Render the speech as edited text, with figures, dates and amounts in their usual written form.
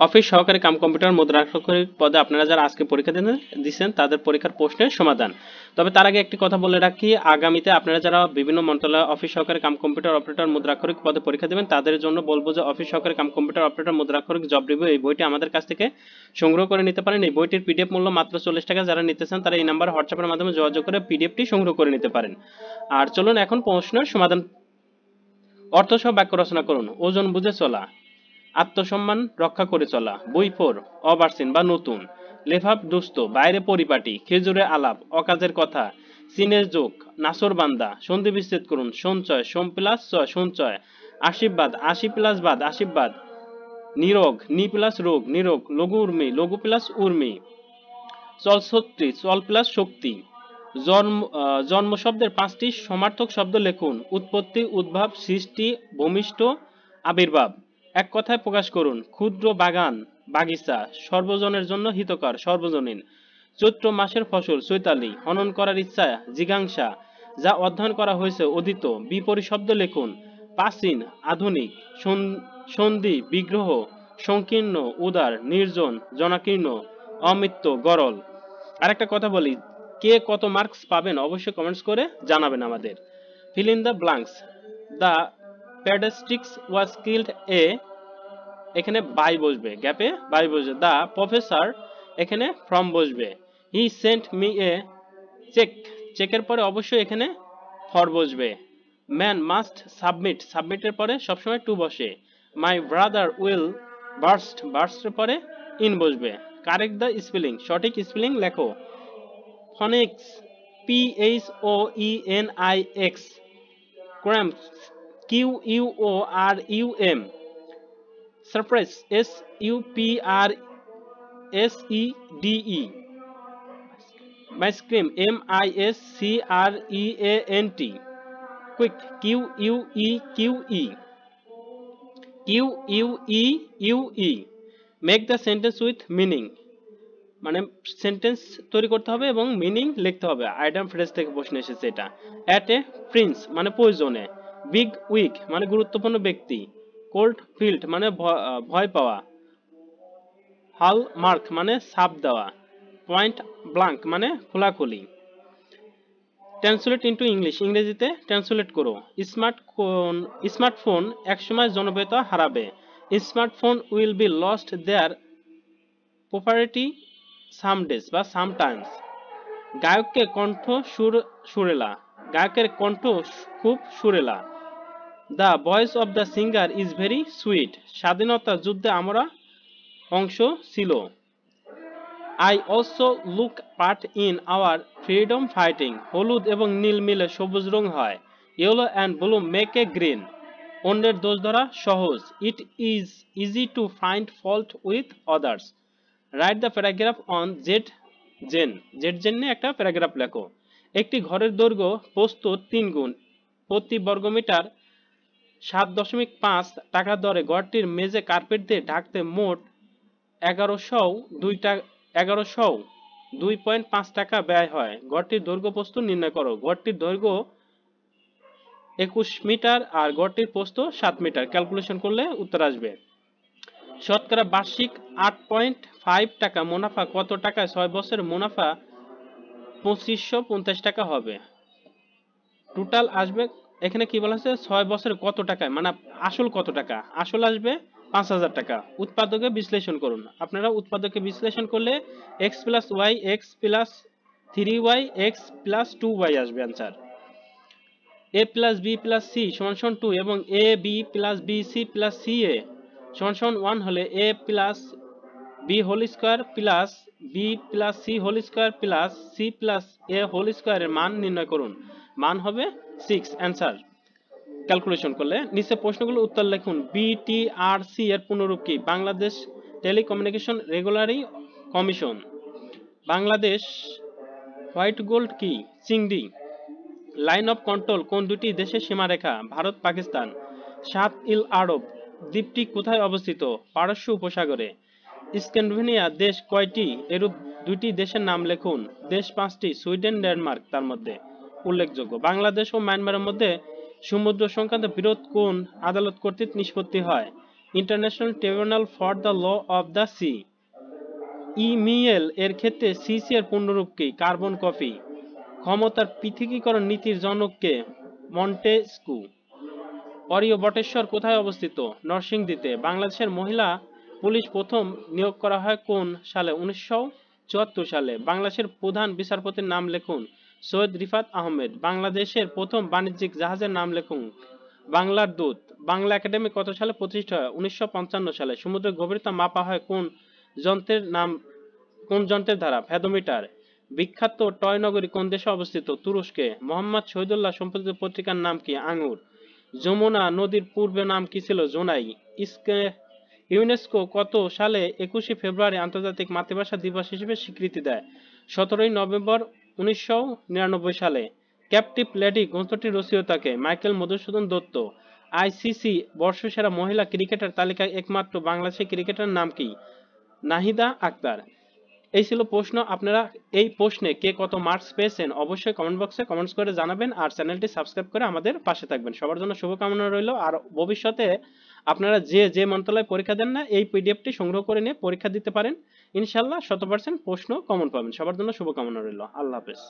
Office সহকারী cum computer মুদ্রাক্ষরিক পদে আপনারা যারা আজকে পরীক্ষা দিচ্ছেন তাদের পরীক্ষার প্রশ্নের সমাধান। তবে তার আগে একটি কথা বলে রাখি, আগামীতে আপনারা যারা বিভিন্ন মন্ত্রণালয় অফিস সহকারী কাম কম্পিউটার অপারেটর মুদ্রাক্ষরিক পদে পরীক্ষা দেবেন তাদের জন্য বলবো যে অফিস সহকারী কাম কম্পিউটার অপারেটর মুদ্রাক্ষরিক জব রিভিউ এই বইটি আমাদের কাছ থেকে সংগ্রহ করে নিতে পারেন। এই বইটির পিডিএফ মূল্য মাত্র 40 টাকা। যারা নিতে চান তারা এই নাম্বার হোয়াটসঅ্যাপের মাধ্যমে যোগাযোগ করে পিডিএফটি সংগ্রহ করে নিতে পারেন। আর চলুন এখন প্রশ্নের সমাধান। অর্থ সহ বাক্য রচনা করুন। ওজন বুঝে চলা, আত্মসম্মান রক্ষা করে চলা, বইফোর, অবার্সিন বা নতুন, লেফাফ দুস্থ, বাইরে পরিপাটি, খেজুরে আলাপ, অকাজের কথা, চীনের যোগ, নাসর বান্দা, সন্ধি বিচ্ছেদ করুন, সঞ্চয়, সোম প্লাস ছয় সঞ্চয়, আশীর্বাদ, 80 প্লাস বাদ আশীর্বাদ, নিরোগ, নি প্লাস রোগ নিরোগ, লঘু উর্মি, লঘু প্লাস উর্মি, চল শক্তি, চল প্লাস শক্তি, জন্ম শব্দের 5টি সমার্থক শব্দ লিখুন। উৎপত্তি, উদ্ভব, সৃষ্টি, ভূমিষ্ঠ, আবির্ভাব। এক কথায় প্রকাশ করুন। ক্ষুদ্র বাগান, বাগিচা, সর্বজনের জন্য হিতকর, সর্বজনীন। চৈত্র মাসের ফসল, চৈতালি। হনন করার ইচ্ছা, জিজ্ঞাসা। যা অধ্যয়ন করা হয়েছে, অধীত। বিপরীত শব্দ লিখুন। প্রাচীন, আধুনিক, সন্ধি, বিগ্রহ, সংকীর্ণ, উদার, নির্জন, জনাকীর্ণ, অমৃত্য, গরল। আরেকটা কথা বলি, কে কত মার্কস পাবেন অবশ্যই কমেন্টস করে জানাবেন আমাদের। Fill in the blanks. The pedestrian was killed a, এখানে বাই বসবে, গ্যাপে বাই বসবে। দ্য প্রফেসর, এখানে ফ্রম বসবে। He sent me a cheque, চেকের পরে অবশ্যই এখানে ফর বসবে। ম্যান মাস্ট সাবমিট, সাবমিটের পরে সবসময় টু বসে। মাই ব্রাদার উইল বার্স্ট, বার্স্টের পরে ইন বসবে। কারেক্ট দ্য স্পেলিং, সঠিক স্পেলিং লেখো। ফনিক্স, PHOENIX, cramps, QUORUM, surprise, SUPRSEDE, মাইসক্রিম, MISCREANT, quick, QUEQE, make the sentence with meaning, মানে সেন্টেন্স তৈরি করতে হবে এবং মিনিং লিখতে হবে। আইটেম ফ্রেজ থেকে প্রশ্ন এসেছে এটা। অ্যাট এ প্রিন্স মানে প্রয়োজনে। বিগ উইক মানে গুরুত্বপূর্ণ ব্যক্তি। কোল্ড ফিল্ড মানে ভয় পাওয়া। হল মার্ক মানে ছাপ দেওয়া। পয়েন্ট ব্লাঙ্ক মানে খোলাখুলি। ট্রান্সলেট ইনটু ইংলিশ, ইংরেজিতে ট্রান্সলেট করো। স্মার্টফোন একসময় জনপ্রিয়তা হারাবে। Smartphone will be lost their popularity সামডেজ বা সামটাইমস। গায়কের কণ্ঠ সুরেলা, গায়কের কণ্ঠ খুব সুরেলা। The voice of the singer is very sweet, স্বাধীনতা যুদ্ধে আমরা অংশ ছিল। I also look part in our freedom fighting, হলুদ এবং নীল মিলে সবুজ রং হয়। Yellow and blue make a green, অন্যের দোষ ধরা সহজ। It is easy to find fault with others. Write the paragraph on Z gen, Z জেনে একটা প্যারাগ্রাফ লেখো। একটি ঘরের দৈর্ঘ্য প্রস্থ 3 গুণ, প্রতি বর্গমিটার 7.5 টাকা দরে ঘরটির মেঝে কার্পেট দিয়ে ঢাকতে মোট 1102.5 টাকা ব্যয় হয়। ঘরটির দৈর্ঘ্য প্রস্থ নির্ণয় করো। ঘরটির দৈর্ঘ্য 21 মিটার আর ঘরটির প্রস্থ 7 মিটার। ক্যালকুলেশন করলে উত্তর আসবে। শতকরা বার্ষিক 8.5 টাকা মুনাফা কত টাকায় 6 বছরের মুনাফা 2550 টাকা হবে। টোটাল আসবে, এখানে কি বলা হচ্ছে 6 বছরে কত টাকায়, মানে আসল কত টাকা, আসল আসবে 5000 টাকা। উৎপাদকে বিশ্লেষণ করুন। আপনারা উৎপাদকে বিশ্লেষণ করলে x plus y x plus 3y x plus 2y আসবে answer. a plus b plus c সমান 2 এবং a b plus b c plus c a সমান 1 হলে a plus b whole square plus b plus c whole square plus c plus a whole স্কয়ারের মান নির্ণয় করুন। মান হবে 6 অ্যান্সার। ক্যালকুলেশন করলে নিচে প্রশ্নগুলো উত্তর লিখুন। BTRC এর পুনরূপ কি? Bangladesh telecommunication regulatory commission. Bangladesh white gold কি? চিংড়ি। লাইন অফ কন্ট্রোল কোন দুটি দেশের সীমারেখা? ভারত পাকিস্তান। সাত ইল আরব দ্বীপটি কোথায় অবস্থিত? পারস্য উপসাগরে। স্ক্যান্ডিনেভিয়া দেশ কয়টি? এরূপ দুটি দেশের নাম লিখুন। দেশ 5টি, সুইডেন ডেনমার্ক তার মধ্যে উল্লেখযোগ্য। বাংলাদেশ ও মায়ানমারের মধ্যে সমুদ্র সংক্রান্ত বিরোধ কোন আদালত কর্তৃক নিষ্পত্তি হয়? International tribunal for the law of the sea. Email এর ক্ষেত্রে সিসি এর পূর্ণরূপ কি? Carbon copy. ক্ষমতার পৃথকীকরণ নীতির জনক কে? মন্টেস্কু। অরিয় বটেশ্বর কোথায় অবস্থিত? নরসিংদীতে। বাংলাদেশের মহিলা পুলিশ প্রথম নিয়োগ করা হয় কোন সালে? 1974 সালে। বাংলাদেশের প্রধান বিচারপতির নাম লিখুন। সৈয়দ রিফাত আহমেদ। বাংলাদেশের প্রথম বাণিজ্যিক জাহাজের নাম লিখুন। বাংলার দূত। বাংলা একাডেমি কত সালে প্রতিষ্ঠা হয়? 1955 সালে। সমুদ্রের গভীরতা মাপা হয় কোন যন্ত্রের দ্বারা? ভেদোমিটার। বিখ্যাত টয় নগরী কোন দেশে অবস্থিত? তুরস্কে। মোহাম্মদ শহীদুল্লাহ সম্পাদিত পত্রিকার নাম কি? আঙ্গুর। যমুনা নদীর পূর্ব নাম কি ছিল? জোনাই। ইউনেস্কো কত সালে 21শে ফেব্রুয়ারি আন্তর্জাতিক মাতৃভাষা দিবস হিসেবে স্বীকৃতি দেয়? 17ই নভেম্বর 1999 সালে। ক্যাপটিভ লেডি গ্রন্থটির রচয়িতা কে? মাইকেল মধুসূদন দত্ত। আইসিসি বর্ষসেরা মহিলা ক্রিকেটার তালিকায় একমাত্র বাংলাদেশি ক্রিকেটারের নাম কি? নাহিদা আক্তার। এই ছিল প্রশ্ন। আপনারা এই প্রশ্নে কে কত মার্কস পেয়েছেন অবশ্যই কমেন্ট বক্সে কমেন্টস করে জানাবেন, আর চ্যানেলটি সাবস্ক্রাইব করে আমাদের পাশে থাকবেন। সবার জন্য শুভকামনা রইল। আর ভবিষ্যতে আপনারা যে মন্ত্রণালয়ে পরীক্ষা দেন না, এই পিডিএফটি সংগ্রহ করে নিয়ে পরীক্ষা দিতে পারেন। ইনশাল্লাহ 100% প্রশ্ন কমন পাবেন। সবার জন্য শুভকামনা রইল। আল্লাহ হাফেজ।